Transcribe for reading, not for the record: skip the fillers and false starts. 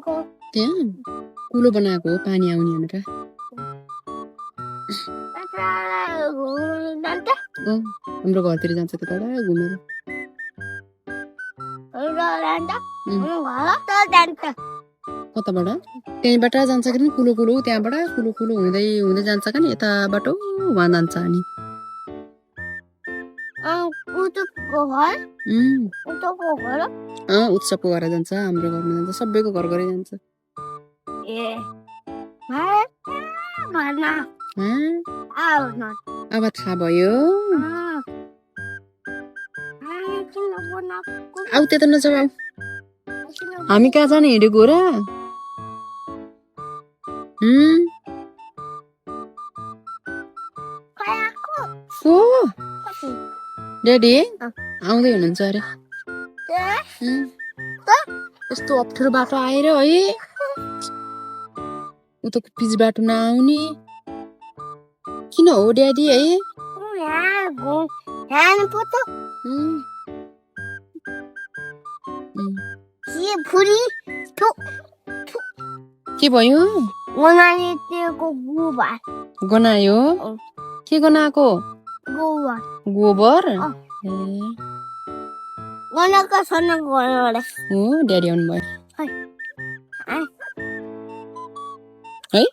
त्यहाँ कुलो बनाएको हो पानी आउने भनेर हाम्रो घरतिर जान्छ त टाढा घुमेर कताबाट त्यहीँबाट जान्छ कि कुलो कुलो त्यहाँबाट कुलो कुलो हुँदै हुँदै जान्छ कि यताबाट उहाँ जान्छ अनि उत्सवको घर जान्छ हाम्रो घरमा जान्छ सबैको घर घरै जान्छ अब थाहा भयो आऊ त्यता नजाऊ आऊ हामी कहाँ जाने हिँडेको हो र ड्याडी आउँदै हुनुहुन्छ अरे यस्तो अप्ठ्यारो बाटो आएर है उताको पिच बाटो नआउने किन हो ड्याडी है के भयो गनायो के गनाएको गोबर हो ड्याडी आउनु भयो है